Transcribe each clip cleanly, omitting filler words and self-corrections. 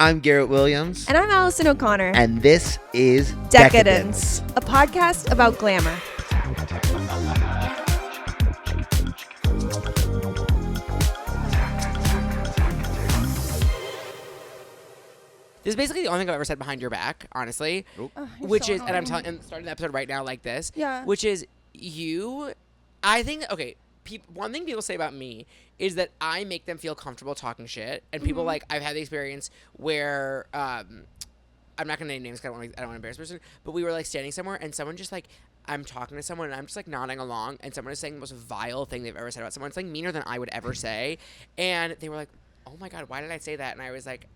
I'm Garrett Williams. And I'm Allison O'Connor. And this is Decadence, a podcast about glamour. This is basically the only thing I've ever said behind your back, honestly. Which is, and I'm starting the episode right now like this. Yeah. Which is I think, okay, one thing people say about me is that I make them feel comfortable talking shit. And people, like, I've had the experience where, I'm not going to name names because I don't want to embarrass the person, but we were, like, standing somewhere and someone just, like, I'm talking to someone and I'm just, like, nodding along and someone is saying the most vile thing they've ever said about someone. It's, like, meaner than I would ever say. And they were like, oh, my God, why did I say that? And I was like...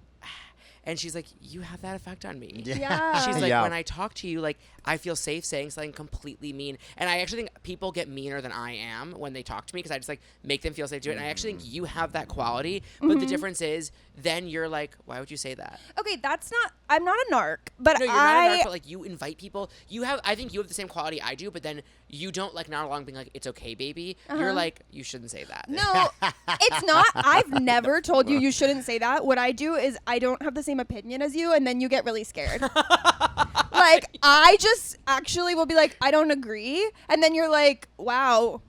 And she's like, you have that effect on me. Yeah. She's like, when I talk to you, like, I feel safe saying something completely mean. And I actually think people get meaner than I am when they talk to me because I just, like, make them feel safe to it. And I actually think you have that quality. But the difference is then you're like, why would you say that? Okay, I'm not a narc, but No, you're not a narc, but, like, you invite people. I think you have the same quality I do, but then you don't, like, nod along being like, it's okay, baby. You're like, you shouldn't say that. No, it's not. I've never told you shouldn't say that. What I do is I don't have the same opinion as you, and then you get really scared. Like, I just actually will be like, I don't agree. And then you're like, wow,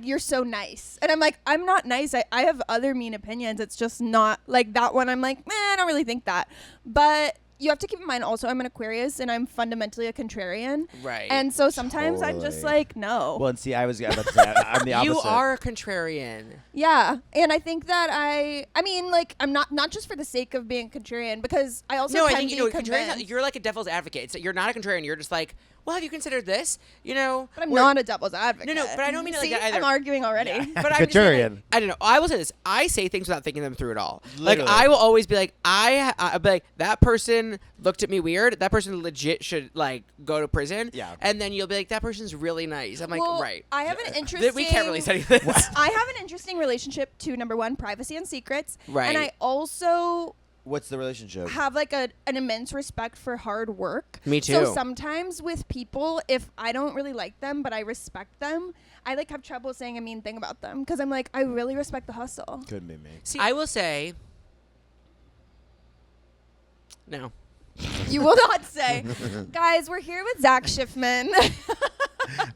you're so nice. And I'm like, I'm not nice. I have other mean opinions. It's just not like that one. I'm like, I don't really think that. But you have to keep in mind also I'm an Aquarius and I'm fundamentally a contrarian. Right. And so sometimes I'm just like, no. Well, and see, I was about to say, I'm the opposite. You are a contrarian. Yeah. And I think that I mean, like, I'm not just for the sake of being contrarian, because I also I think, contrarian, you're like a devil's advocate. You're not a contrarian. You're just like, well, have you considered this? But I'm not a devil's advocate. No, but I don't mean it like that either. I'm arguing already. Yeah. But I'm contrarian. I don't know. I will say this. I say things without thinking them through at all. Literally. Like, I will always be like, I'll be like, that person looked at me weird. That person legit should, like, go to prison. Yeah. And then you'll be like, that person's really nice. I'm like, right. I have an interesting... We can't really study this. I have an interesting relationship to, number one, privacy and secrets. Right. And I also... What's the relationship? Have like an immense respect for hard work. Me too. So sometimes with people, if I don't really like them but I respect them, I like have trouble saying a mean thing about them because I'm like, I really respect the hustle. Couldn't be me. See, I will say, no. You will not say. Guys, we're here with Zach Schiffman.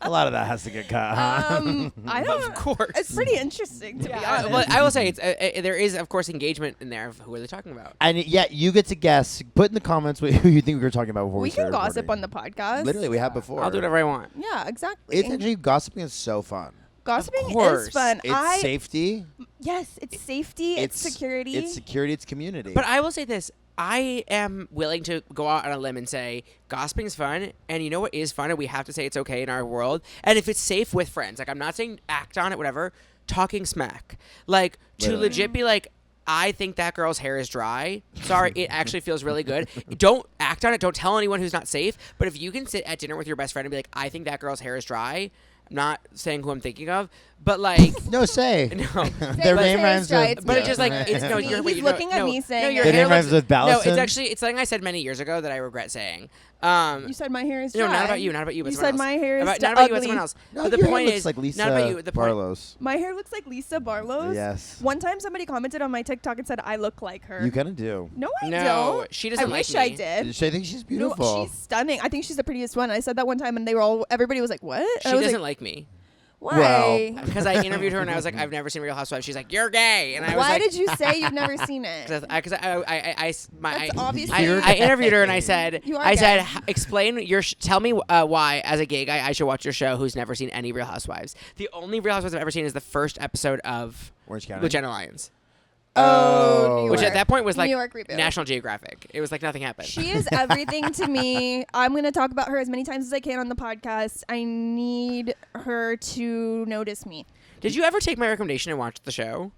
A lot of that has to get cut. I don't. Of course. It's pretty interesting to be honest. Well, I will say there is, of course, engagement in there of who are they talking about. And you get to guess. Put in the comments who you think we were talking about before we can started gossip recording. on the podcast. Literally, we have before. I'll do whatever I want. Yeah, exactly. It's actually, gossiping is so fun. Gossiping course. is fun. It's safety. Yes, it's safety. It's security. It's security. It's community. But I will say this. I am willing to go out on a limb and say gossiping is fun, and you know what is fun, and we have to say it's okay in our world. And if it's safe with friends, like I'm not saying act on it, whatever, talking smack. Like to legit be like, I think that girl's hair is dry. Sorry, it actually feels really good. Don't act on it. Don't tell anyone who's not safe. But if you can sit at dinner with your best friend and be like, I think that girl's hair is dry. I'm not saying who I'm thinking of, but like no say. No, their name rhymes with. But it's just like it's no. He's looking at me saying. Your their hair name rhymes with Allison. No, it's something I said many years ago that I regret saying. You said my hair is dry. No, not about you. Not about you. But you said my hair is not ugly. about you, but someone else. No, but the your point hair is, looks like Lisa not about you. The Barlow's. My hair looks like Lisa Barlow's. Yes. One time somebody commented on my TikTok and said I look like her. You kind of do. No, I don't. She doesn't like me. I wish I did. I think she's beautiful. No, she's stunning. I think she's the prettiest one. I said that one time and everybody was like, what? She doesn't like me. Why? Because I interviewed her and I was like, I've never seen Real Housewives. She's like, you're gay. And I was Why like, did you say you've never seen it? Because obviously I interviewed her and I said, gay. explain tell me why as a gay guy I should watch your show who's never seen any Real Housewives. The only Real Housewives I've ever seen is the first episode of Orange County with Jenna Lyons. Oh, which at that point was like New York Reboot. National Geographic. It was like nothing happened. She is everything to me. I'm going to talk about her as many times as I can on the podcast. I need her to notice me. Did you ever take my recommendation and watch the show?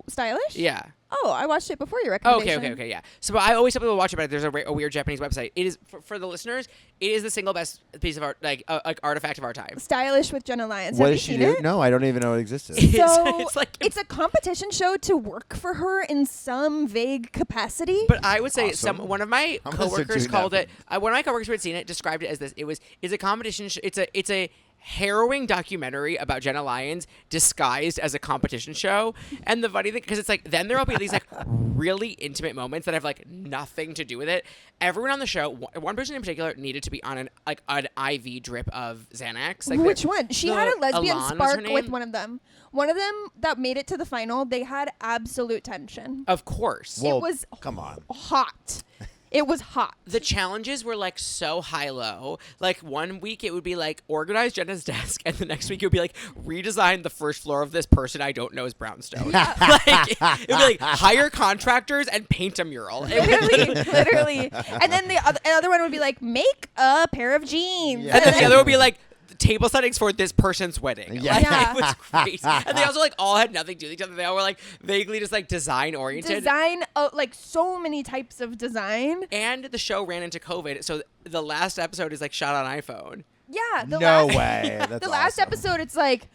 Stylish? Yeah. Oh, I watched it before your recommendation. Okay, yeah. So I always tell people to watch it, but there's a weird Japanese website. It is, for the listeners, it is the single best piece of art, like artifact of our time. Stylish with Jenna Lyons. What Have does you she seen do? it? No, I don't even know it existed. So it's a competition show to work for her in some vague capacity. But I would say Awesome. one of my I'm gonna start coworkers doing called that. it. One of my coworkers who had seen it described it as this. It's a competition. It's a harrowing documentary about Jenna Lyons disguised as a competition show. And the funny thing, because it's like, then there'll be these like really intimate moments that have like nothing to do with it. Everyone on the show, one person in particular, needed to be on an IV drip of Xanax. Like which one? She had a lesbian Alon was her spark name? with one of them. One of them that made it to the final, they had absolute tension. Of course. Well, it was come on. hot. It was hot. The challenges were like so high-low. Like 1 week it would be like organize Jenna's desk, and the next week it would be like redesign the first floor of this person I don't know is brownstone. Like it would be like hire contractors and paint a mural. Literally. And then the other one would be like make a pair of jeans. Yeah. And then the other would be like table settings for this person's wedding. Yeah. Like, Yeah. it was crazy. And they also like all had nothing to do with each other. They all were like vaguely just like design oriented. Design, like so many types of design. And the show ran into COVID, so the last episode is like shot on iPhone. Yeah. No last, way. That's the last awesome. episode, it's like,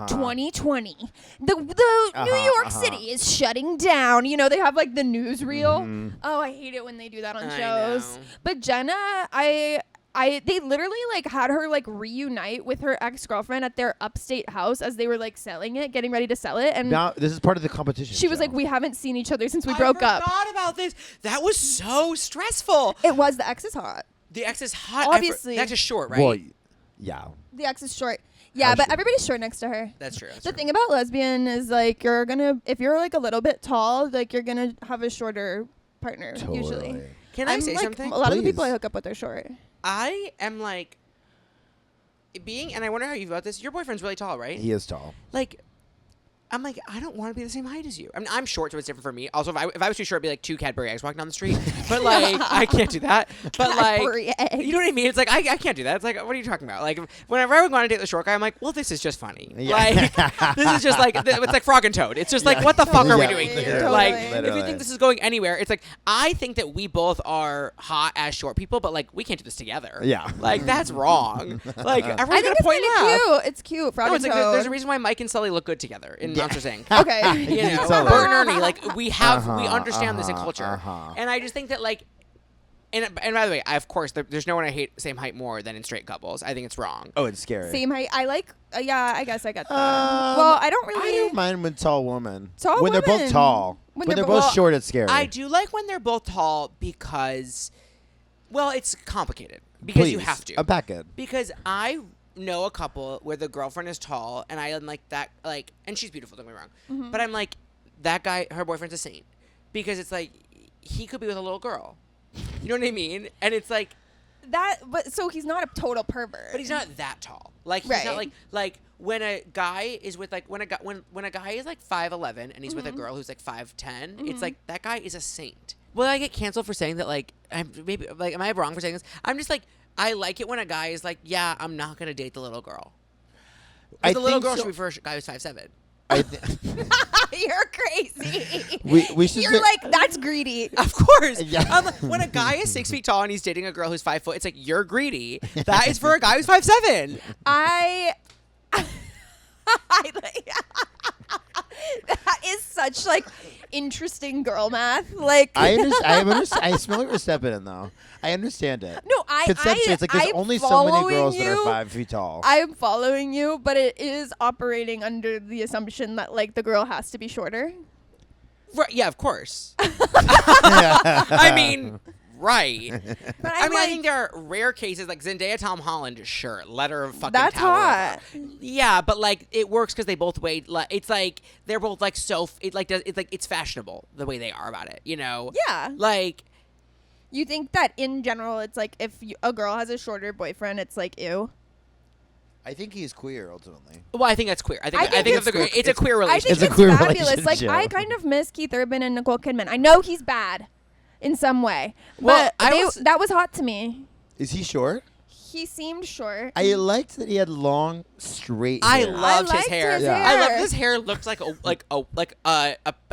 2020. The New York City is shutting down. You know, they have like the newsreel. Oh, I hate it when they do that on I shows. know. But Jenna, they literally like had her like reunite with her ex-girlfriend at their upstate house as they were like selling it, getting ready to sell it. And Now this is part of the competition. she was show. like, we haven't seen each other since we broke up. I forgot about this. That was so stressful. It was, the ex is hot. The ex is hot. Obviously. The ex is short, right? Well, yeah. The ex is short. Yeah, How but short? everybody's short next to her. That's true. The thing about lesbian is like if you're like a little bit tall, like you're gonna have a shorter partner usually. Totally. Can I I'm, say like, something? A lot of the people Please. I hook up with are short. I am like and I wonder how you feel about this. Your boyfriend's really tall, right? He is tall. Like, I'm like, I don't want to be the same height as you. I mean, I'm short, so it's different for me. Also, if I was too short, it'd be like two Cadbury eggs walking down the street. But like, I can't do that. But Cadbury like, eggs. you know what I mean? It's like I can't do that. It's like, what are you talking about? Like, whenever I would go on a date with a short guy, I'm like, well, this is just funny. Yeah. Like, this is just like it's like Frog and Toad. It's just like, what the fuck are we Yeah. doing here? Totally. Like, if Literally. you think this is going anywhere, it's like I think that we both are hot as short people, but like we can't do this together. Yeah. Like that's wrong. Like I everyone's think gonna it's point kind left. of cute. It's cute. Frog No, and it's like there's a Toad. reason why Mike and Sully look good together in Monsters Inc. Okay. You know, Sully. Bert and Ernie, like we Uh-huh, understand this in culture, uh-huh. and I just think that like, and by the way, of course, there's no one I hate same height more than in straight couples. I think it's wrong. Oh, it's scary. Same height. I like. Yeah, I guess I get that. Well, I don't really. I don't mind when tall women. Tall when they're both women. tall. When When they're they're both well, short, it's scary. I do like when they're both tall because, well, it's complicated because Please, you have to. unpack it. Because I know a couple where the girlfriend is tall, and I am like that, like, and she's beautiful. Don't get me wrong, but I'm like, that guy, her boyfriend's a saint, because it's like he could be with a little girl. You know what I mean? And it's like, that. But so he's not a total pervert. but he's not that tall. Like he's Right. not like when a guy is with like when a guy is like 5'11" and he's with a girl who's like 5'10", it's like that guy is a saint. Will I get canceled for saying that? Like, am I wrong for saying this? I'm just like, I like it when a guy is like, yeah, I'm not gonna date the little girl. 'Cause the little girl should be for a guy who's 5'7". You're crazy. We should. You're like, that's greedy. Of course. Yeah. When a guy is 6 feet tall and he's dating a girl who's 5 foot, it's like, you're greedy. That is for a guy who's 5'7". I like that is such like interesting girl math. Like I smell like we're stepping in though. I understand it. No, Conceptually, it's like there's I'm only so many following girls that you. are 5 feet tall. I'm following you, but it is operating under the assumption that like the girl has to be shorter. Right, yeah, of course. I mean, right. But I I'm mean, I like, think there are rare cases like Zendaya, Tom Holland, sure, let her fucking That's tower hot. over. Yeah, but like it works because they both weigh. It's like they're both like it's fashionable the way they are about it. You know? yeah. Like, You think that in general, it's like if a girl has a shorter boyfriend, it's like ew. I think he's queer ultimately. well, I think that's queer. I think it's it's a queer I relationship. think It's a it's queer fabulous. Like relationship. I kind of miss Keith Urban and Nicole Kidman. I know he's bad in some way, Well, but I was- that was hot to me. Is he short? He seemed short. I liked that he had long, straight I hair. loved his liked hair. his Yeah. I hair. love his hair looked like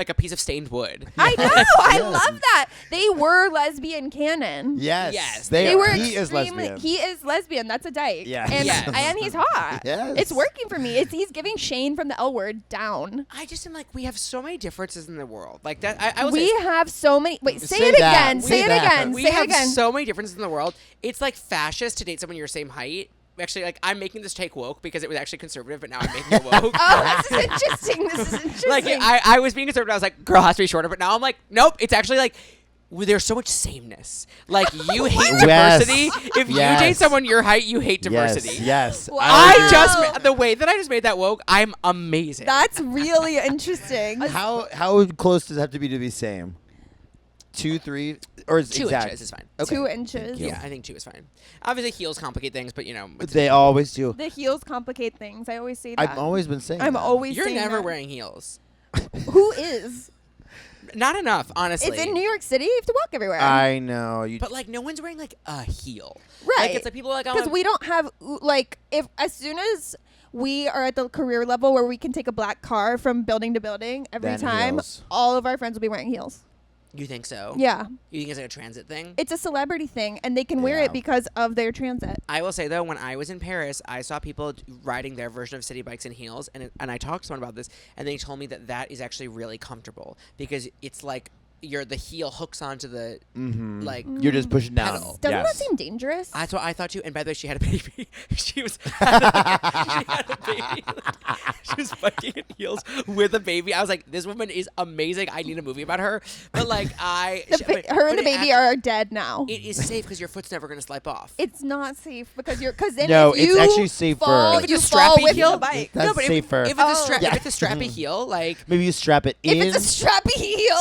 a piece of stained wood. I know. I Yes. love that. They were lesbian canon. Yes. Yes, They were He is extremely. lesbian. He is lesbian. That's a dyke. Yes. And, Yes. and he's hot. Yes. It's working for me. He's giving Shane from the L Word down. I just am like, we have so many differences in the world. Like that. I will We say, have so many. Wait, say Say it that. again. Say Say it that. again. we Say it have again. so many differences in the world. It's like fascist to date someone your same height. Actually, like I'm making this take woke because it was actually conservative, but now I'm making it woke. Oh, this is interesting. This is interesting. Like I was being conservative. I was like, girl has to be shorter, but now I'm like, nope. It's actually like. There's so much sameness. Like you hate Yes. diversity. If Yes. you date someone your height, you hate diversity. Yes. Wow. I the way that I just made that woke, I'm amazing. That's really interesting. How close does it have to be same? 2, 3, or is 2 exact? inches is fine. Okay. 2 inches. Yeah, I think 2 is fine. Obviously, heels complicate things, but it's They always do. The heels complicate things. I always say that. I've always been saying. I'm that. always you're saying never that. wearing heels. Who is? Not enough, honestly. It's in New York City. You have to walk everywhere. I know. You. But like, no one's wearing like a heel. Right. Like it's like people are like, Because we don't have like if as soon as we are at the career level where we can take a black car from building to building every Then time, heels. all of our friends will be wearing heels. You think so? Yeah, You think it's like a transit thing? it's a celebrity thing, and they can wear Yeah. it because of their transit. I will say though, when I was in Paris, I saw people riding their version of city bikes in heels, and I talked to someone about this, and they told me that is actually really comfortable because it's like the heel hooks onto the like. You're just pushing down. Pedal. Doesn't Yes. that seem dangerous? That's what I thought too. And by the way, she had a baby. she had a baby. She was biking in heels with a baby. I was like, this woman is amazing. I need a movie about her. But like, her and the baby are dead now. It is safe because your foot's never going to slip off. It's not safe because then No, if it's you actually safer. fall, If it's you a fall strappy with heel, the bike. That's but safer. If it's Yeah. if it's a strappy heel, like Maybe you strap it in. If it's a strappy heel,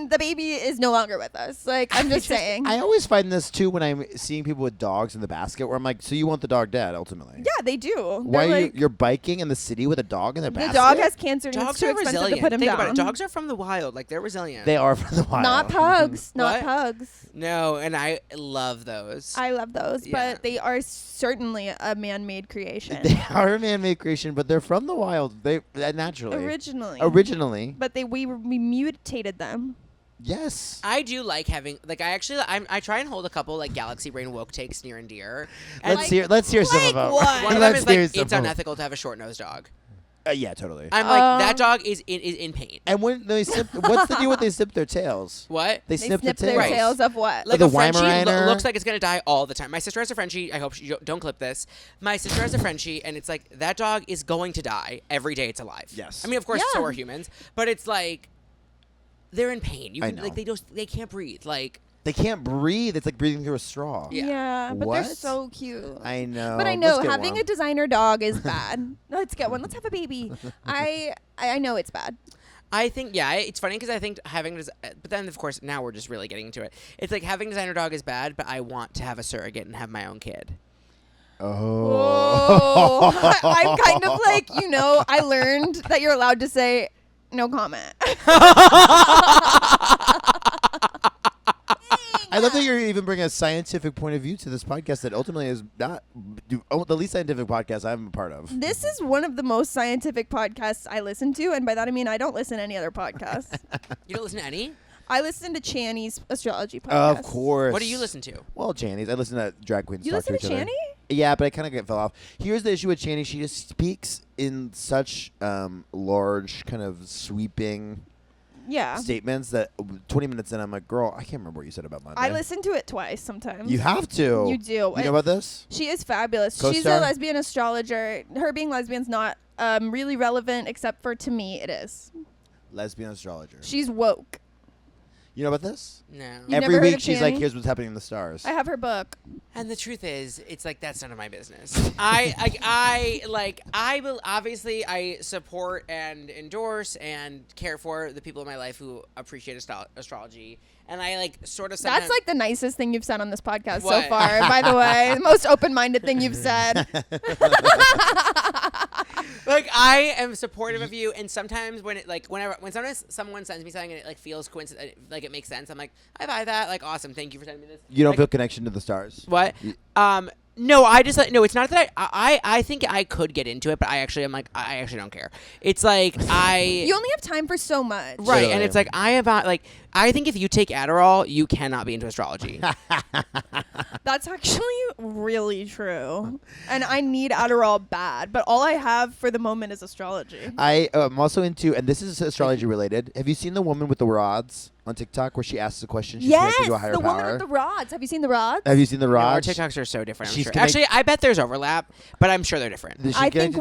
the baby is no longer with us. Like I'm just saying. I always find this too when I'm seeing people with dogs in the basket, where I'm like, so you want the dog dead ultimately? Yeah, they do. Why They're are like, you're biking in the city with a dog in the the basket? dog has cancer and it's dogs too are expensive resilient. to put him Think down. about it. Dogs are from the wild. Like they're resilient. They are from the wild. Not pugs. Not What? pugs. No, and I love those. I love those, Yeah. but they are certainly a man-made creation. They are a man-made creation, but they're from the wild. They naturally. Originally. But we mutated them. Yes. I do like having like I try and hold a couple like galaxy brain woke takes near and dear. And Let's hear some like of them. what? one of them Let's is like hear some it's of 'em. unethical to have a short nosed dog. Yeah, totally. I'm like that dog is in pain. And when they snip, what's the deal with they snip their tails? What? They They snip snip the their tails. tails of what? Like the a Frenchie Weimaraner? looks like it's gonna die all the time. My sister has a Frenchie. I hope you don't clip this. My sister has a Frenchie, and it's like that dog is going to die every day it's alive. Yes. I mean, of course, Yeah. so are humans, but it's like they're in pain. You I can, know. like they can't breathe. Like They can't breathe. It's like breathing through a straw. Yeah. But What? they're so cute. I know. But I know Let's get having one. a designer dog is bad. Let's get one. Let's have a baby. I know it's bad. I think it's funny because I think having but then of course now we're just really getting into it. It's like having designer dog is bad, but I want to have a surrogate and have my own kid. Oh. I'm kind of like, I learned that you're allowed to say no comment. I love that you're even bringing a scientific point of view to this podcast that ultimately is not the least scientific podcast I'm a part of. This is one of the most scientific podcasts I listen to, and by that I mean I don't listen to any other podcasts. You don't listen to any? I listen to Channy's astrology podcast. Of course. What do you listen to? Well, Channy's. I listen to drag queens You talk listen to to each other. Channy? Yeah, but I kind of fell off. Here's the issue with Channy. She just speaks in such large, kind of sweeping Yeah. statements that 20 minutes in, I'm like, girl, I can't remember what you said about Monday. I listen to it twice sometimes. You have to. You do. You know about this? She is fabulous. She's Co-star? a lesbian astrologer. Her being lesbian's not really relevant, except for to me it is. Lesbian astrologer. She's woke. You know about this? No. You've never Every heard week of she's like, Channy? here's what's happening in the stars. I have her book. And the truth is, it's like that's none of my business. I will obviously I support and endorse and care for the people in my life who appreciate astrology, and I like sort of. That's like the nicest thing you've said on this podcast so What? far, by the way. The most open-minded thing you've said. like I am supportive of you, and sometimes when sometimes someone sends me something and it like feels coincident, like it makes sense. I'm like, I buy that. Like, awesome, thank you for sending me this. You don't Like, feel connection to the stars. what? No, I just no. It's not that I think I could get into it, but I actually am like I actually don't care. It's like You only have time for so much. right, Literally. and it's like I think if you take Adderall, you cannot be into astrology. That's actually really true. And I need Adderall bad, but all I have for the moment is astrology. I'm also into, and this is astrology related. Have you seen the woman with the rods on TikTok where she asks a question? She's Yes, connected to a higher the power. woman with the rods. Have you seen the rods? Have you seen the No, our rods? TikToks are so different. I'm She's sure. connect- Actually, I bet there's overlap, but I'm sure they're different. I think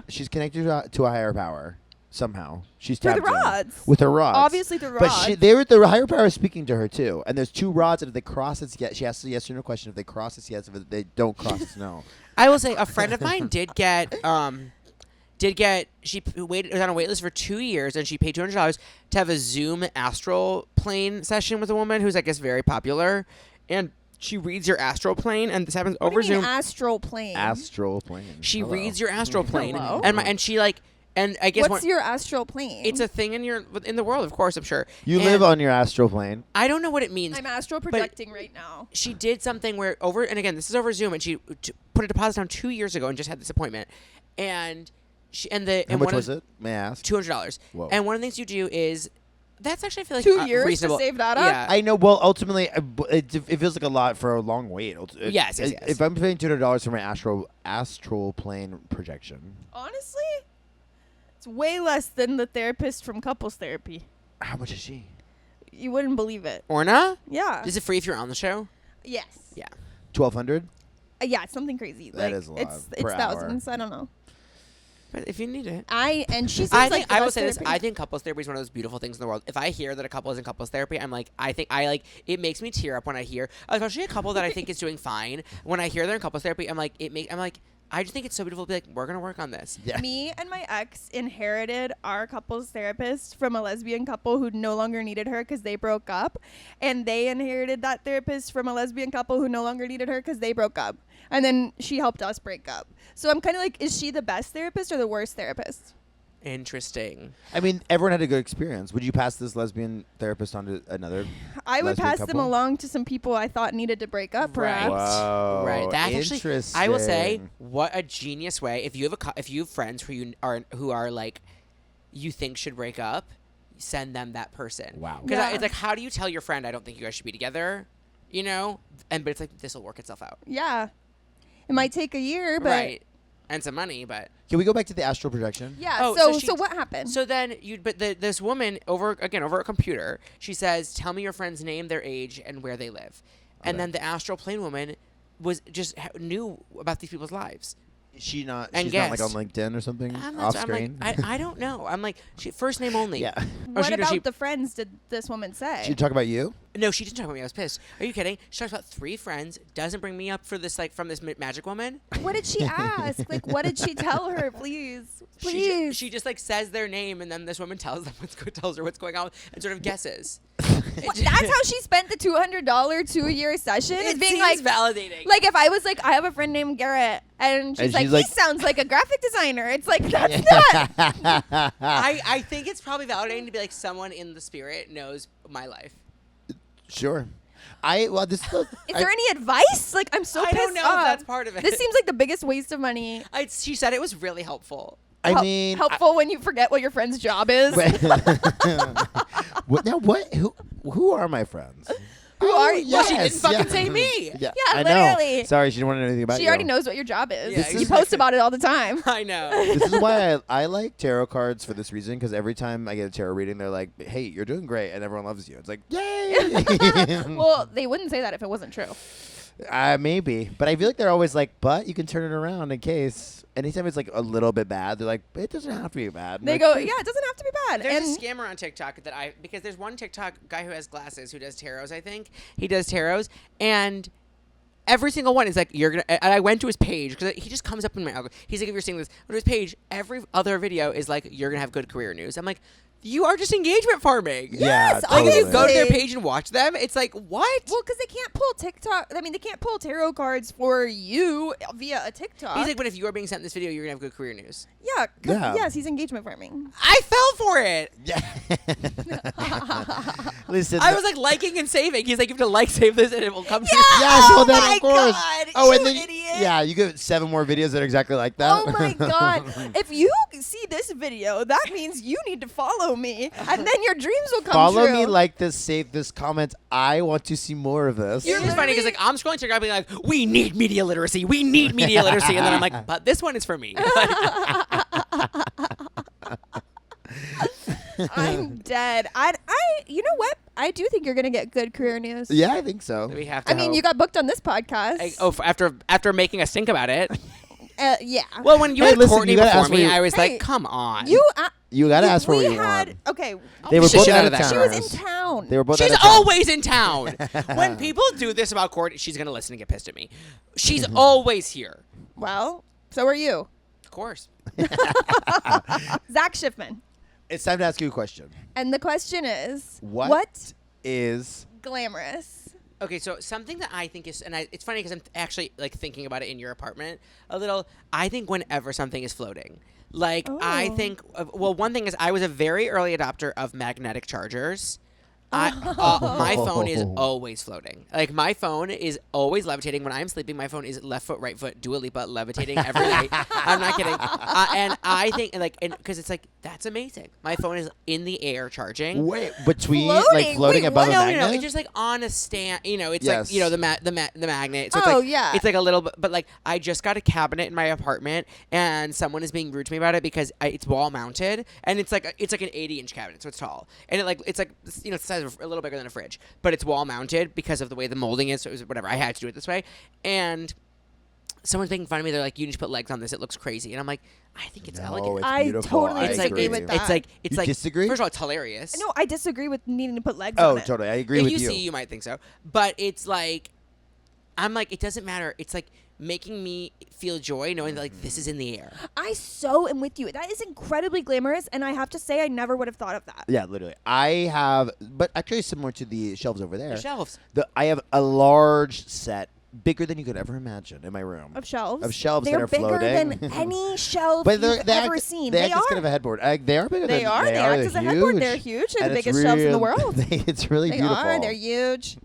She's connected to a higher power somehow. She's Through tapped the in. rods. With her rods. Obviously through But rods. the higher power is speaking to her too. And there's two rods, and if they cross, it's yes. She asks a yes or no question. If they cross, it's yes. If they don't cross, it's no. I will say a friend of mine did get she was on a wait list for 2 years, and she paid $200 to have a Zoom astral plane session with a woman who's I guess very popular, and she reads your astral plane, and this happens What over do you mean Zoom. astral plane? Astral plane. She Hello. reads your astral plane, Hello? and she like, and I guess What's your astral plane? it's a thing in the world, of course, I'm sure. You And live on your astral plane. I don't know what it means. I'm astral projecting right now. She did something where and again, this is over Zoom, and she put a deposit down 2 years ago and just had this appointment, and How much was it? May I ask? $200. Whoa. And one of the things you do is that's actually I feel like 2 years reasonable. to save that up? Yeah. I know. Well, ultimately, it feels like a lot for a long wait. Yes. If I'm paying $200 for my astral plane projection, Honestly, it's way less than the therapist from couples therapy. how much is she? You wouldn't believe it. Orna? Yeah. Is it free if you're on the show? Yes. Yeah. $1,200. Yeah, it's something crazy. That like, is a lot It's per hour. thousands. I don't know. But if you need it. And she seems I like think the I will best say this. therapy. I think couples therapy is one of those beautiful things in the world. If I hear that a couple is in couples therapy, I'm like, it makes me tear up when I hear, especially a couple that I think is doing fine. When I hear they're in couples therapy, I'm like, I just think it's so beautiful to be like, we're gonna work on this. Yeah. Me and my ex inherited our couples therapist from a lesbian couple who no longer needed her because they broke up. And they inherited that therapist from a lesbian couple who no longer needed her because they broke up. And then she helped us break up. So I'm kind of like, is she the best therapist or the worst therapist? Interesting. I mean, everyone had a good experience. Would you pass this lesbian therapist on to another? I would lesbian pass them couple? along to some people I thought needed to break up, Right. perhaps. Whoa, Right. That actually, I will say, interesting. what a genius way. If you have friends who are like, you think should break up, send them that person. Wow. Because Yeah. it's like, how do you tell your friend, I don't think you guys should be together? You know. But it's like this will work itself out. Yeah. It might take a year, but Right. And some money, but Can we go back to the astral projection? yeah. Oh, so so what happened? so then this woman over a computer, she says, "Tell me your friend's name, their age, and where they live," and Okay. then the astral plane woman was just knew about these people's lives. She's not And like on guessed. LinkedIn or something I'm off like, screen. I don't know. I'm like, first name only. Yeah. what she- about she- the friends did this woman say? She talk about you? No, she didn't talk about me. I was pissed. Are you kidding? She talks about 3 friends. Doesn't bring me up for this from this magic woman. What did she ask? Like, what did she tell her? Please. She just like says their name, and then this woman tells her what's going on and sort of guesses. What, that's how she spent the $200 2-year session. Is It being seems like, validating. like if I was like, I have a friend named Garrett, and she's like, he sounds like a graphic designer. It's like that's not. I think it's probably validating to be like someone in the spirit knows my life. Sure. This is Is there any advice? Like, I'm so I pissed don't know if off. that's part of it. This seems like the biggest waste of money. She said it was really helpful. I mean, helpful when you forget what your friend's job is. Who are my friends? Who are you? Well, she didn't Yes, fucking yeah. say me. Yeah, Yeah, I know. literally. Sorry, she didn't want to know anything about She you. already knows what your job is. Yeah, You exactly. post about it all the time. I know. This is why I like tarot cards for this reason, because every time I get a tarot reading, they're like, "Hey, you're doing great," and everyone loves you. It's like, yay! Well, they wouldn't say that if it wasn't true. Maybe, but I feel like they're always like, "But you can turn it around in case." Anytime it's like a little bit bad, they're like, "It doesn't have to be bad." They Like, go, yeah, it doesn't have to be bad. There's and a scammer on TikTok because there's one TikTok guy who has glasses who does tarots, I think. He does tarots, and every single one is like, you're going to, and I went to his page because he just comes up in my algorithm. He's like, if you're seeing this, on his page, every other video is like, you're going to have good career news. I'm like, you are just engagement farming. Yes, Like if you obviously. go to their page and watch them, it's like, what? Well, because they can't pull TikTok. I mean, they can't pull tarot cards for you via a TikTok. He's like, but if you are being sent this video, you're gonna have good career news. yeah, 'cause- Yeah. yes, he's engagement farming. I fell for it. Yeah. Listen. I was like liking and saving. He's like, you have to like, save this, and it will come to Yeah. you. Yes, Oh well then my of course. God, Oh, you and then idiot. yeah, you get 7 more videos that are exactly like that. Oh my God. If you see this video, that means you need to follow me. And then your dreams will come Follow true. me, like this, save this, comment. I want to see more of this. It's just funny because like I'm scrolling TikTok being like, we need media literacy, we need media literacy, and then I'm like, but this one is for me. I'm dead. You know what? I do think you're gonna get good career news. Yeah, I think so. We have to. I mean, hope. you got booked on this podcast. After making us think about it. Yeah. Well, when you Hey, had listen, Courtney you gotta before ask me, where you- I was Hey, like, come on. you You gotta ask for what you had, want. Okay. They were Shit both out out of of that. She town. was in town. They were both. She's out of town. always in town. When people do this about Courtney, she's gonna listen and get pissed at me. She's always here. Well, so are you. Of course. Zach Schiffman. It's time to ask you a question. And the question is, What is glamorous? Okay, so something that I think is, and it's funny because I'm actually like thinking about it in your apartment a little. I think whenever something is floating, like I Oh. think, well, one thing is I was a very early adopter of magnetic chargers. My phone is always floating. Like my phone is always levitating. When I'm sleeping, my phone is left foot, right foot, Dua Lipa, levitating every night. I'm not kidding. And I think because it's like that's amazing. My phone is in the air charging. wait between Floating? floating Wait, above what? a No, magnet? it's just like on a stand. You know, it's Yes. like the magnet. So it's Oh, like, yeah. it's like a little bit. But like I just got a cabinet in my apartment, and someone is being rude to me about it because it's wall mounted, and it's like an 80-inch cabinet, so it's tall, and it's like the size of a little bigger than a fridge, but it's wall mounted because of the way the molding is. So it was whatever. I had to do it this way, and someone's making fun of me. They're like, "You need to put legs on this. It looks crazy," and I'm like, "I think it's No, elegant." it's I beautiful. totally I disagree agree. with that. It's You like disagree? First of all, it's hilarious. No, I disagree with needing to put legs Oh, on it. totally. I agree If with you you. see, you might think so, but it's like, I'm like, it doesn't matter. It's like making me feel joy knowing that like this is in the air. I so am with you. That is incredibly glamorous, and I have to say, I never would have thought of that. Yeah, literally. I have, but actually similar to the shelves over there. The shelves. I have a large set, bigger than you could ever imagine, in my room. Of shelves. Of shelves They're that are bigger floating. than any shelf But you've they ever act, seen. They They act as are. kind of a headboard. They are bigger They than are. They are. act as a They're headboard. huge. They're huge. They're And the it's biggest shelves in the real- world. It's really They beautiful. are. They're huge.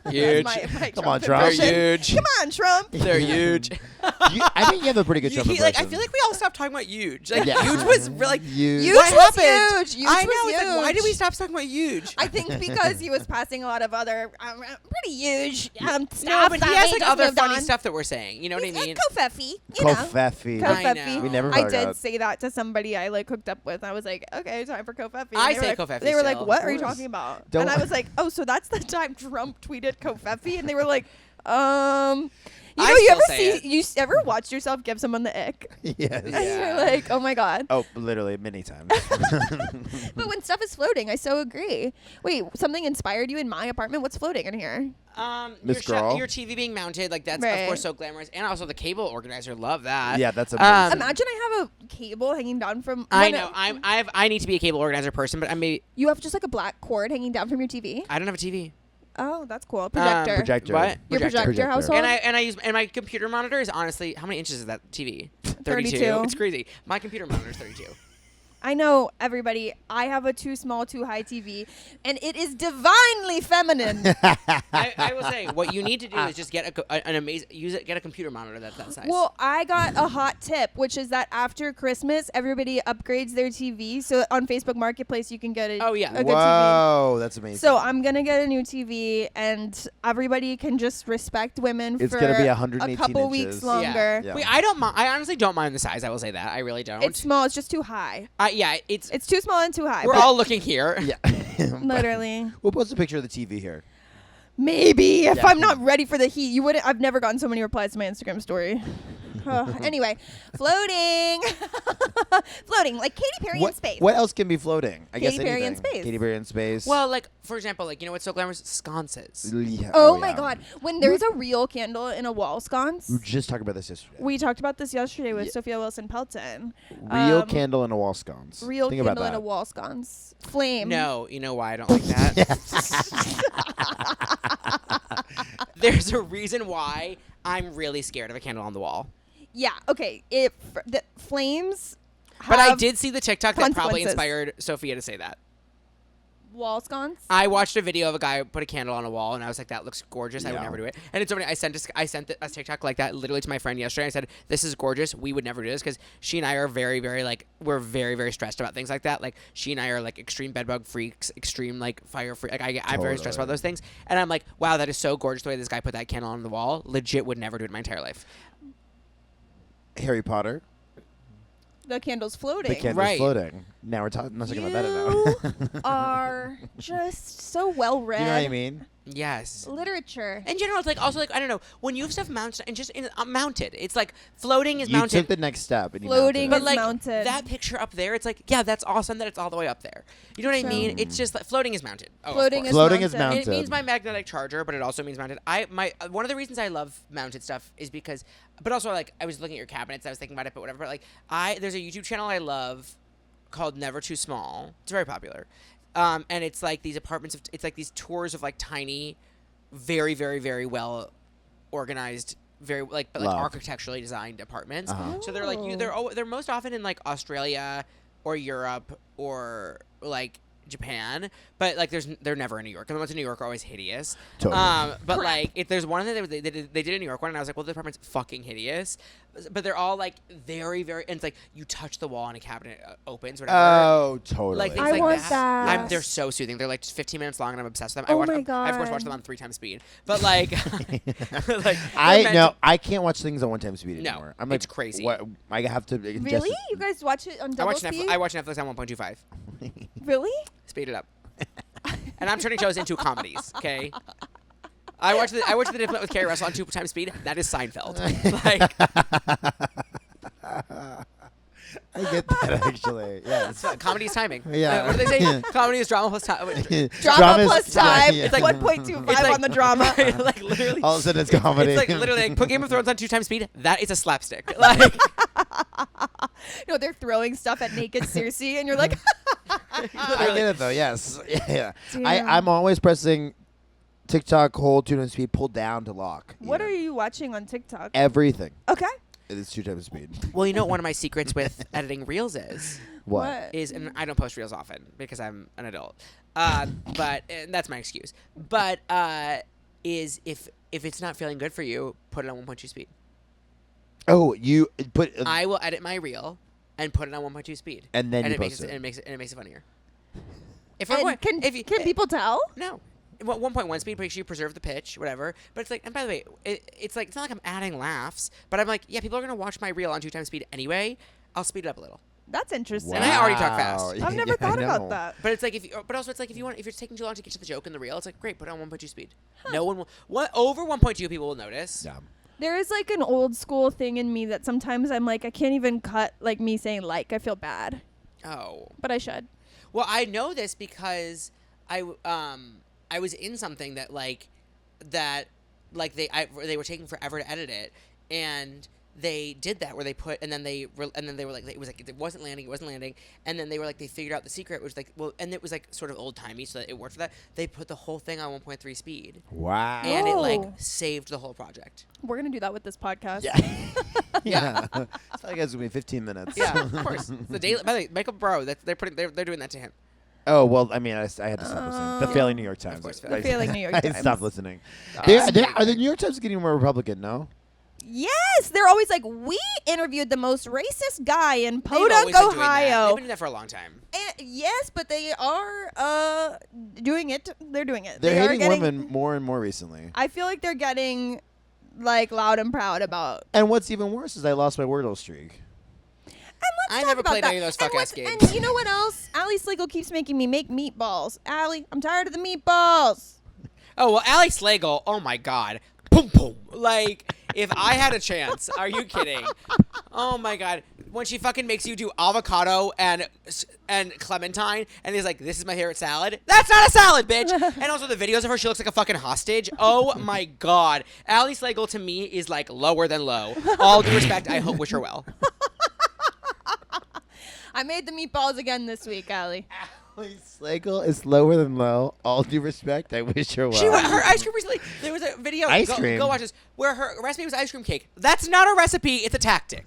Huge. My Come on, Trump Trump. impression. They're huge. Come on, Trump. They're huge. I think you have a pretty good Trump I impression. feel like we all stopped talking about huge. Like Yeah. huge was like Huge. Huge what was happened? huge. Huge I know. was It's like, why huge. did we stop talking about huge? I think because he was passing a lot of other pretty huge stuff. No, but he that has we like just other moved funny on. stuff that we're saying. You know what I mean? Kofefi, you know. Kofefi. I Kofefi. know. We never I forgot. did say that to somebody I like hooked up with. I was like, okay, time for Kofefi. And I they were say like, Kofefi They were like, still. what are you Of course. talking about? Don't- And I was like, oh, so that's the time Trump tweeted Kofefi, and they were like, you I know, you still ever say it. you ever watched yourself give someone the ick? Yes. And Yeah. you're like, oh my god. Oh, literally many times. But when stuff is floating, I so agree. Wait, something inspired you in my apartment? What's floating in here? Miss Girl. Your TV being mounted, like that's of Right. course so glamorous, and also the cable organizer, love that. Yeah, that's amazing. Imagine I have a cable hanging down from. I well, know. no, I need to be a cable organizer person, but You have just like a black cord hanging down from your TV. I don't have a TV. Oh, that's cool. Projector. Projector. What? Your projector household. And I use my computer monitor is honestly, how many inches is that TV? 32. It's crazy. My computer monitor is 32. I know, everybody. I have a too small, too high TV, and it is divinely feminine. I will say what you need to do is just get an amazing get a computer monitor that's that size. Well, I got a hot tip, which is that after Christmas, everybody upgrades their TV. So on Facebook Marketplace, you can get a, Oh, yeah. a good TV. Whoa, that's amazing. So I'm gonna get a new TV, and everybody can just respect women It's for gonna be a 118 couple inches. weeks longer. Yeah. Wait, I don't mind. I honestly don't mind the size. I will say that. I really don't. It's small. It's just too high. Yeah, it's It's too small and too high. we're but all looking here. Yeah. literally. We'll post a picture of the TV here. Maybe if Yeah. I'm not ready for the heat, you wouldn't. I've never gotten so many replies to my Instagram story. Anyway, floating. Floating, like Katy Perry in space. What else can be floating? I guess Katy Perry in anything. space. Katy Perry in space. Well, like for example, like you know what's so glamorous? Sconces. Yeah. Oh my yeah. God. When there's a real candle in a wall sconce. We were just talking about this yesterday. We talked about this yesterday with Sophia Wilson Pelton. Real candle in a wall scones. Real Think candle about in a that. wall sconce. Flame. No, you know why I don't like that? There's a reason why I'm really scared of a candle on the wall. Yeah, okay. The flames But I have did see the TikTok that probably consequences. inspired Sophia to say that. wall sconce. I watched a video of a guy put a candle on a wall, and I was like, "That looks gorgeous. I would Yeah. never do it." And it's so funny. I sent a TikTok like that literally to my friend yesterday. I said, "This is gorgeous. We would never do this because she and I are very, very like we're very, very stressed about things like that. Like she and I are like extreme bedbug freaks, extreme like fire freak. Like I'm very stressed about those things. And I'm like, wow, that is so gorgeous the way this guy put that candle on the wall. Legit would never do it in my entire life. Harry Potter. The candle's floating. The candle's Right. floating. Now we're talking about that You now. are just so well read. You know what I mean? Yes. Literature. In general, it's like also like I don't know when you have stuff mounted and just mounted. It's like floating is You mounted. took the next step and you Floating mounted But it. like mounted. that picture up there, it's like, yeah, that's awesome that it's all the way up there. You know what I So- mean? It's just like floating is mounted. Oh, of Floating course. is Floating is mounted. It means mounted. my magnetic charger, but it also means mounted. One of the reasons I love mounted stuff is because, but also like I was looking at your cabinets, I was thinking about it, but whatever. But like there's a YouTube channel I love called Never Too Small. It's very popular, and it's like these apartments. It's like these tours of like tiny, very, very, very well organized, very like but like Love. architecturally designed apartments. Uh-huh. So they're like they're most often in like Australia or Europe or like Japan, but like they're never in New York. And the ones in New York are always hideous. Totally. But like if there's one that they did a New York one, and I was like, well, the apartment's fucking hideous. But they're all like very, very, and it's like you touch the wall and a cabinet opens, whatever. Oh, totally. Like things I like want that. that. They're so soothing. They're like just 15 minutes long, and I'm obsessed with them. Oh my I of course God. watch them on 3 times speed. But like, like I they're meant no, to- I can't watch things on 1 time speed No, anymore. I'm like, it's crazy. What? I have to. Really? You guys watch it on I double watch speed? Netflix. I watch Netflix on 1.25. Really? Speed it up. And I'm turning shows into comedies. Okay. I watch the Diplomat with Carrie Russell on 2 times speed. That is Seinfeld. Like I get that actually. Yes. comedy is timing. Yeah. What do they say? Comedy is drama plus time. Drama Drama's- plus time. yeah. It's like 1.25 It's like- on the drama. like literally. All of a sudden it's comedy. It's like literally like, put Game of Thrones on 2 times speed. That is a slapstick. Like No, they're throwing stuff at naked Cersei, and you're like, I get it though. Yes. Yeah. Damn. I'm always pressing TikTok hold 2 times speed, pull down to lock. what even. are you watching on TikTok? Everything. Okay. It is 2 times speed. well, you know what one of my secrets with editing reels is What? and I don't post reels often because I'm an adult. But and that's my excuse. But is if it's not feeling good for you, put it on 1.2 speed. Oh, you put. I will edit my reel and put it on 1.2 speed. And then you it makes post it. and it makes it funnier. If And we're can if you, people tell? no. 1.1 speed, make sure you preserve the pitch, whatever. But it's like, and by the way, it's like, it's not like I'm adding laughs, but I'm like, yeah, people are going to watch my reel on 2 times speed anyway. I'll speed it up a little. That's interesting. And I already talk fast. Wow. I've never Yeah, thought I about know. that. But it's like, but also it's like, if you're taking too long to get to the joke in the reel, it's like, great, put it on 1.2 speed. No one will, over 1.2 people will notice. Yeah. There is like an old school thing in me that sometimes I'm like, I can't even cut like me saying like. I feel bad, Oh. but I should. Well, I know this because I was in something that they were taking forever to edit it, and they did that where they put and then they were like it wasn't landing, and then they were like they figured out the secret, which like well, and it was like sort of old timey, so that it worked for that. They put the whole thing on 1.3 speed, Wow. and it like Oh. saved the whole project. We're gonna do that with this podcast. Yeah. Yeah. It's like it's gonna be 15 minutes. Yeah, of course. The daily, by the way, Michael Bro, they're doing that to him. Oh well, I mean, I had to stop listening. The failing New York Times. course, The failing New York I Times. stopped listening. Yes. Are the New York Times getting more Republican? No. Yes, they're always like, we interviewed the most racist guy in They've Podunk, always been doing that. They've Ohio. been doing that for a long time. And yes, but they are doing it. They're doing it. They're They are hating getting- women more and more recently. I feel like they're getting like loud and proud about. And what's even worse is I lost my Wordle streak. And let's I talk never about played that. any of those And fuck-ass what's- games. And you know what else? Allie Slagle keeps making me make meatballs. Allie, I'm tired of the meatballs. Oh well, Ali Slagle. Oh my God, boom boom. Like If I had a chance, are you kidding? Oh my god, when she fucking makes you do avocado and clementine, and he's like, "This is my favorite salad." That's not a salad, bitch. And also the videos of her, she looks like a fucking hostage. Oh my god, Allie Slagle to me is like lower than low. All due respect, I wish her well. I made the meatballs again this week, Allie. Allie Slagle is lower than low. All due respect, I wish her well. She her ice cream recently. There was a video. Ice cream? Go watch this. Where her recipe was ice cream cake. That's not a recipe. It's a tactic.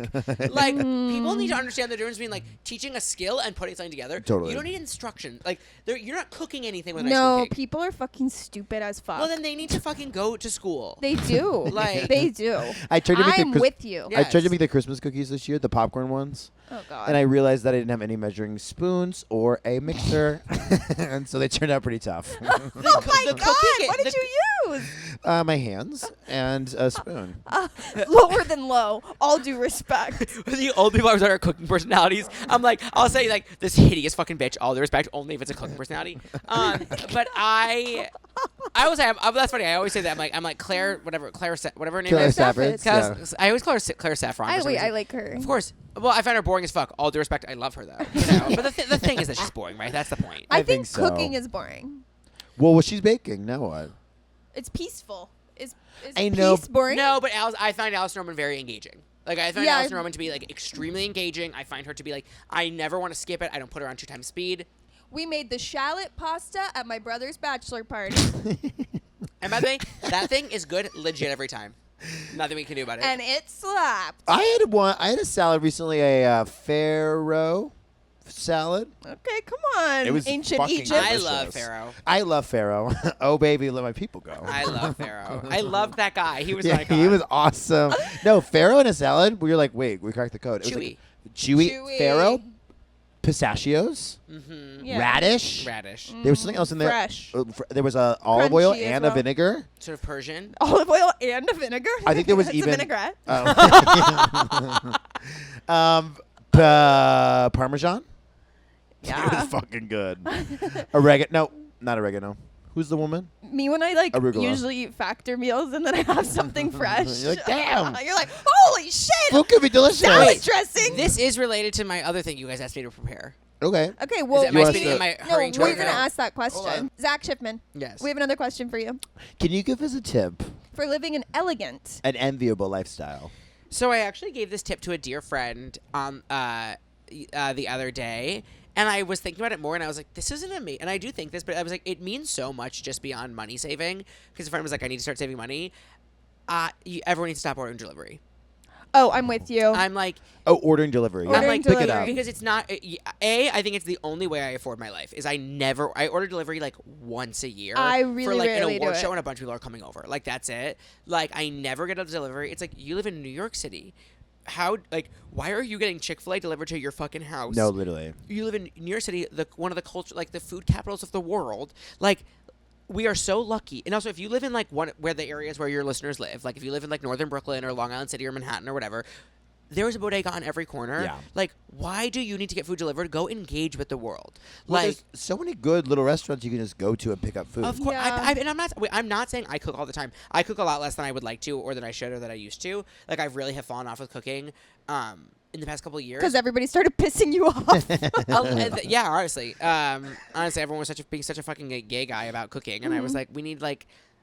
Like people need to understand the difference between like teaching a skill and putting something together. Totally. You don't need instruction. Like you're not cooking anything with an No, ice cream cake. people are fucking stupid as fuck. Well, then they need to fucking go to school. They do. Like- they do. I tried to make I'm with you. Yeah. I tried to Yes. make the Christmas cookies this year, the popcorn ones. Oh god. And I realized that I didn't have any measuring spoons or a mixer, and so they turned out pretty tough. oh my the god! cookie- What did the- you use? My hands and a spoon. Lower than low. All due respect. The old people are cooking personalities. I'm like, I'll say like this hideous fucking bitch. All due respect, only if it's a cooking personality. But I always say that's funny. I always say that I'm like Claire, whatever her name Claire is. Stafford. Stafford. Yeah. I always call her Claire Saffron. for some Wait, reason. I like her. Of course. Well, I find her boring as fuck. All due respect, I love her though. You know? But the thing is that she's boring, right? That's the point. I I think think so. cooking is boring. Well, she's baking. Now what? It's peaceful. Is I know. peace boring? No, but I find Allison Roman very engaging. Like I find Yeah. Allison Roman to be like extremely engaging. I find her to be like I never want to skip it. I don't put her on 2 times speed. We made the shallot pasta at my brother's bachelor party, And by the way, that thing is good legit every time. Nothing we can do about it. and it slapped. I had a salad recently, a farro salad. Okay, come on. It was ancient fucking Egypt. I delicious. love Pharaoh. I love farro. Oh baby, let my people go. I love Pharaoh. I loved that guy. He was Yeah, my god. he was awesome. No, farro in a salad. We were like, wait, we cracked the code. It was Chewy. like chewy, Chewy. farro, pistachios, Yeah. Radish. There was something else in there. Fresh. There was a olive oil Crunchy as and well. a vinegar. Sort of Persian. Olive oil and a vinegar. I think there was That's even a vinaigrette. Parmesan. It Yeah. was fucking good. Oregano. No, not oregano. Who's the woman? Me when I like Arugula. usually eat factor meals and then I have something fresh. You're like, damn. You're like, holy shit! Food could be delicious. Salad Wait, dressing. This is related to my other thing you guys asked me to prepare. Okay. Okay, well, Am I You speeding? want Am I no, hurrying to we're it? gonna ask that Hold question. on. Zach Schiffman, Yes. we have another question for you. Can you give us a tip? For living an elegant, An enviable lifestyle. So I actually gave this tip to a dear friend on the other day, and I was thinking about it more, and I was like, this isn't amazing. And I do think this, but I was like, it means so much just beyond money saving. Because a friend was like, I need to start saving money. Everyone needs to stop ordering delivery. oh, I'm with you. I'm like, Oh, ordering delivery. Ordering I'm like, pick it up. delivery. because it's not. I think it's the only way I afford my life is I order delivery like once a year. I really for like an rarely do award it. show and a bunch of people are coming over. Like that's it. Like I never get a delivery. It's like you live in New York City. Why are you getting Chick-fil-A delivered to your fucking house? No, literally. You live in New York City, one of the culture, like the food capitals of the world. Like, we are so lucky. And also, if you live in like where the areas where your listeners live, like if you live in like Northern Brooklyn or Long Island City or Manhattan or whatever, there is a bodega on every corner. Yeah. Like, why do you need to get food delivered? Go engage with the world. Well, Like. there's so many good little restaurants you can just go to and pick up food. Of course, Yeah. and I'm not saying I cook all the time. I cook a lot less than I would like to, or than I should, or that I used to. Like I really have fallen off with cooking, in the past couple of years. Because everybody started pissing you off. Yeah, honestly, everyone was being such a fucking gay guy about cooking, and I was like,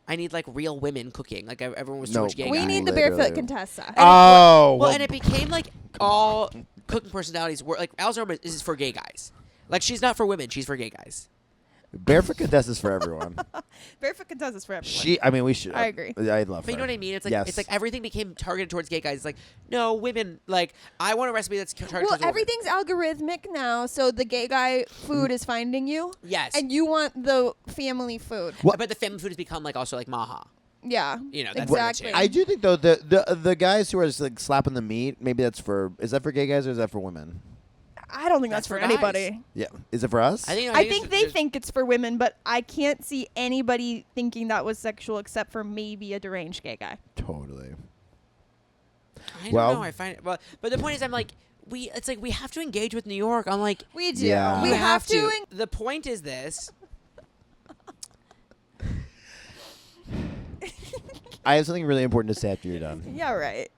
I need like real women cooking. Like everyone was so No, much gay. we guy. need the Literally. barefoot Contessa. Oh, Well, and it became like all cooking personalities were like Alison Roman is for gay guys. Like she's not for women, she's for gay guys. barefoot Contessa's for everyone. Barefoot Contessa's for everyone. We should. I agree. I love her. But you know what I mean? It's like Yes. it's like everything became targeted towards gay guys. It's like no women. Like I want a recipe that's targeted Well, towards women. everything's algorithmic now, so the gay guy food is finding you. Yes. And you want the family food. But the family food has become like also like maha. Yeah. You know, that's exactly. I do think though the guys who are just like slapping the meat, maybe is that for gay guys or is that for women? I don't think That's that's, for for guys. anybody. Yeah, is it for us? I think they think it's for women, but I can't see anybody thinking that was sexual except for maybe a deranged gay guy. totally. I don't Well- know. I find it. Well, but the point is, I'm like, it's like we have to engage with New York. I'm like, We do. Yeah. We have to. The point is this. I have something really important to say after you're done. Yeah, right.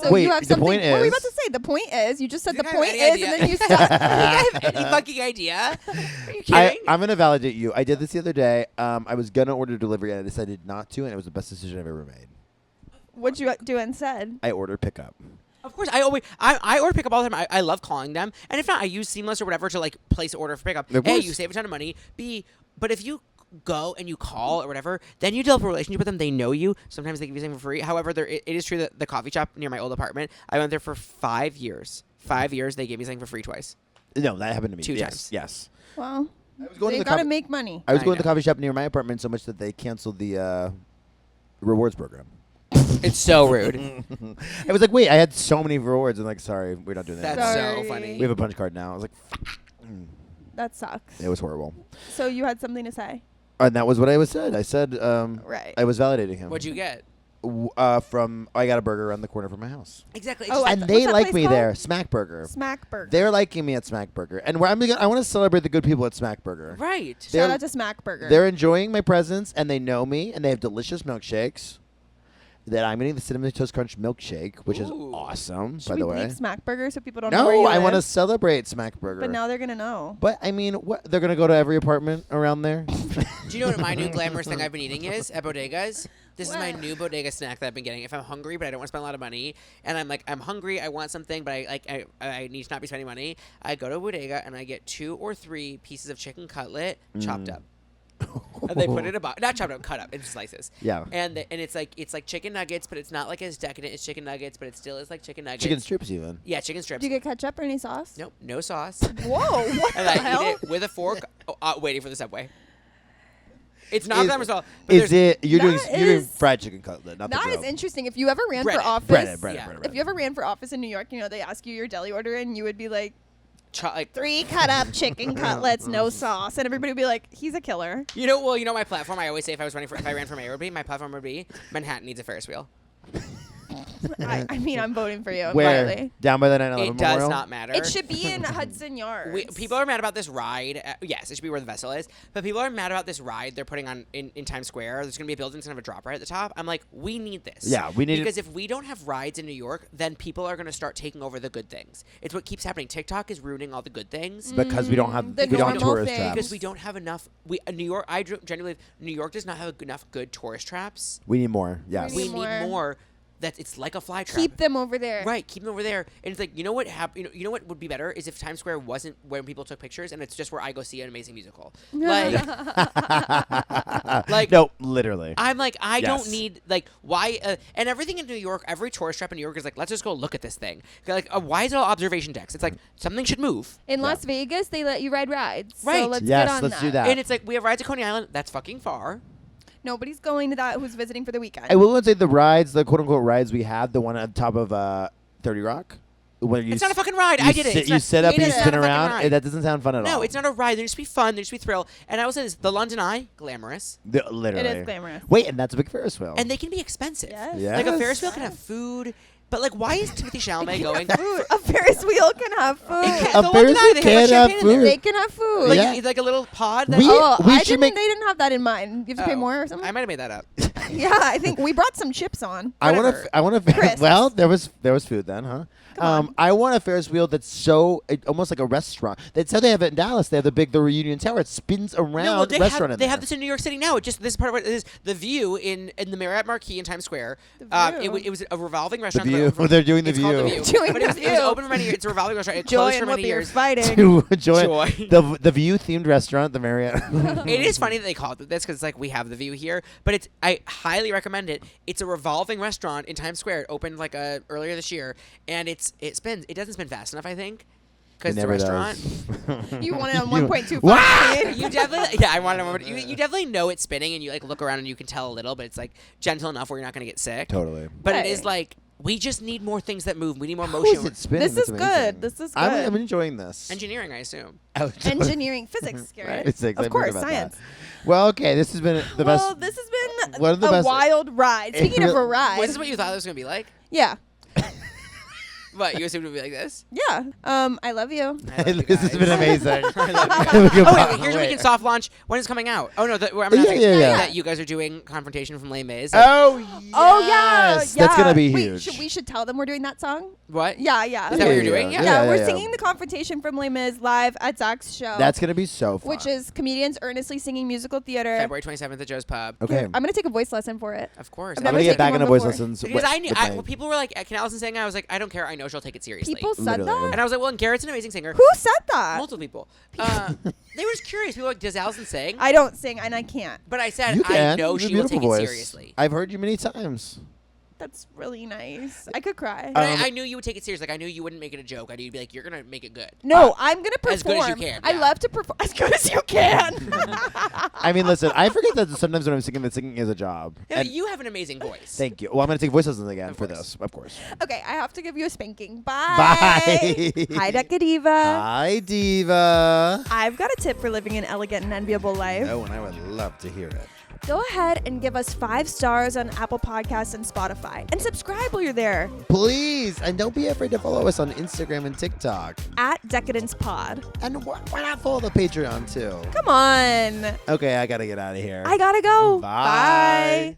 So Wait, you have the something. point What were we is- about to say? The point is, you just said You the don't have point any is, and idea. then you stopped. Any fucking idea? Are you kidding? I'm going to validate you. I did this the other day. I was going to order delivery, and I decided not to, and it was the best decision I've ever made. What'd you do instead? I ordered pickup. Of course, I order pickup all the time. I love calling them, and if not, I use Seamless or whatever to like place order for pickup. Of A, course. you save a ton of money. B, but if you go and you call or whatever, then you develop a relationship with them. They know you. Sometimes they give you something for free. However, it is true that the coffee shop near my old apartment, I went there for 5 years. 5 years, they gave me something for free twice. No, that happened to me. 2 yes, times. Yes. Well, I was going they to the gotta coffee- make money. I was I going to the know. coffee shop near my apartment so much that they canceled the rewards program. It's so rude. I was like, wait, I had so many rewards. And like, sorry, we're not doing that. That's anymore. so Sorry. funny. We have a punch card now. I was like, That sucks. it was horrible. So you had something to say, And that was what I was said. I said, right? I was validating him. What'd you get? I got a burger around the corner from my house. Exactly. Oh, And what's they that like place me called? there. Smack Burger. Smack Burger. They're liking me at Smack Burger. And I want to celebrate the good people at Smack Burger. right. they're- Shout out to Smack Burger. They're enjoying my presence, and they know me, and they have delicious milkshakes. That I'm getting the Cinnamon Toast Crunch milkshake, which is Ooh. awesome, Should by we the way. bleep Smack Burger so people don't know where you No, I live? want to celebrate Smack Burger. But now they're gonna know. But I mean, what? They're gonna go to every apartment around there. Do you know what my new glamorous thing I've been eating is at bodegas? This is my What? new bodega snack that I've been getting. If I'm hungry, but I don't want to spend a lot of money, and I'm hungry, I want something, but I need to not be spending money. I go to a bodega and I get 2 or 3 pieces of chicken cutlet chopped up, and they put it in a box, not chopped up, cut up into slices. Yeah. And it's like chicken nuggets, but it's not like as decadent as chicken nuggets, but it still is like chicken nuggets. Chicken strips, even. Yeah, chicken strips. Do you get ketchup or any sauce? Nope, no sauce. Whoa! What And the I hell? eat it with a fork, waiting for the Subway. It's not Is- glamorous at all. But Is it? You're doing That you're doing is- fried chicken cutlet, not That the is grilled. interesting. If you ever ran Breaded. for office, Breaded. Yeah. if you ever ran for office in New York, you know they ask you your deli order, and you would be like, like 3 cut up chicken cutlets, no sauce, and everybody would be like, he's a killer. You know my platform. I always say if I ran for mayor, would be my platform would be Manhattan needs a Ferris wheel. I mean, I'm voting for you. Where? Quietly. Down by the 9/11 It memorial. does not matter. It should be in Hudson Yards. People are mad about this ride. Yes, it should be where the vessel is. But people are mad about this ride they're putting on in Times Square. There's going to be a building instead of a drop right at the top. I'm like, we need this. Yeah, we need it. Because if we don't have rides in New York, then people are going to start taking over the good things. It's what keeps happening. TikTok is ruining all the good things. Because we don't have The we don't have normal tourist things. traps. Because we don't have enough. New York. I genuinely believe New York does not have enough good tourist traps. We need more. Yes. We We need need more. more. That it's like a fly trap. Keep them over there. Right, keep them over there. And it's like, you know what you know what would be better is if Times Square wasn't when people took pictures and it's just where I go see an amazing musical. Like no, literally. I'm like, I Yes. don't need like why and everything in New York, every tourist trap in New York is like, let's just go look at this thing. Like, why is it all observation decks? It's like something should move. In Las Vegas, they let you ride rides. Right. So let's Yes, get on let's that. do that. And it's like we have rides at Coney Island. That's fucking far. Nobody's going to that who's visiting for the weekend. I will say the rides, the quote unquote rides we have, the one on top of 30 Rock. When you It's not a fucking ride. you I did it. sit- It's you not- sit up it and you is spin not a fucking around. ride. That doesn't sound fun at all. No, it's not a ride. There just be fun. There just be thrill. And I will say this: the London Eye, glamorous, Literally. It is glamorous. Wait, and that's a big Ferris wheel. and they can be expensive. Yes. Yeah. Like a Yes. Ferris wheel can have food, but like, why is Timothy Chalamet going? Food. A Ferris wheel can have food. can't- a the Ferris London Eye, wheel they have can have champagne in there. food. They can have food. Like, Yeah. like a little pod. That We- Oh, we I should didn't. make- They didn't have that in mind. You have to pay more or something. I might have made that up. Yeah, I think we brought some chips on. I want Whatever. to. I want to. Crisps. Well, there was food then, huh? on. I want a Ferris wheel that's almost like a restaurant. That's how they have it in Dallas. They have the Reunion Tower. It spins around No, they restaurant. have in have there. this in New York City now. It just this is part of what it is. The View in the Marriott Marquis in Times Square. The View. It was a revolving The restaurant. View. for- They're doing the it's called View. The View. Doing But The it was View. open for many years. It's a revolving restaurant. It Joy closed and for many Whoopi are years. fighting. To enjoy Joy. the View themed restaurant, the Marriott. It is funny that they call it this because it's like we have the View here, but I highly recommend it. It's a revolving restaurant in Times Square. It opened like earlier this year, and it doesn't spin fast enough, I think, because It it's a never restaurant. does. You want it on 1.25 What? speed. You definitely, yeah, I want to remember. You definitely know it's spinning, and you like look around and you can tell a little, but it's like gentle enough where you're not going to get sick. Totally. But it Hey. is like we just need more things that move. We need more How motion. is it spinning? This That's is amazing. good. This is I'm good. enjoying this. Engineering, I assume. Engineering, physics, Garrett. Physics, Of I've heard course, about science. that. Well, okay, this has been the Well, best. this has been One of the a best- wild ride. Speaking of a ride, Was this what you thought it was going to be like? yeah. What, you assumed it would be like this? Yeah. I love you. I love you This has guys. been amazing. I love you guys. Oh, wait, here's a Wait. weekend soft launch. When is it coming out? Oh, no, I'm Yeah, announcing yeah. that you guys are doing Confrontation from Les Mis. Oh, yes. Oh yeah. That's going to be Wait, huge. we should tell them we're doing that song? What? Yeah, yeah. Is that what you're doing? Yeah, we're yeah. singing the Confrontation from Les Mis live at Zach's show. That's going to be so fun. which is comedians earnestly singing musical theater. February 27th at Joe's Pub. Okay. I'm gonna take a voice lesson for it. Of course. I've I'm never going to get taken back one into voice before. lessons. Because I knew, with my- people were like, can Allison sing? I was like, I don't care. I know she'll take it seriously. People said Literally. And that. I was like, well, and Garrett's an amazing singer. Who said that? Multiple people. They were just curious. People were like, does Allison sing? I don't sing and I can't. But I said, You can. I know You have a she will beautiful take voice. it seriously. I've heard you many times. That's really nice. I could cry. But Um, I knew you would take it seriously. Like, I knew you wouldn't make it a joke. I knew you'd be like, you're going to make it good. No, I'm gonna perform. As good as you can, I yeah. love to perform as good as you can. I mean, listen, I forget that sometimes when I'm singing, that singing is a job. Yeah, And but you have an amazing voice. thank you. Well, I'm going to take voice lessons again Of for course. this, of course. Okay, I have to give you a spanking. Bye. Bye. Hi, Decadiva. Hi, Diva. I've got a tip for living an elegant and enviable life. Oh, and I would love to hear it. Go ahead and give us 5 stars on Apple Podcasts and Spotify. And subscribe while you're there. Please. And don't be afraid to follow us on Instagram and TikTok. At Decadence Pod. And why not follow the Patreon, too? Come on. Okay, I got to get out of here. I gotta go. Bye. Bye.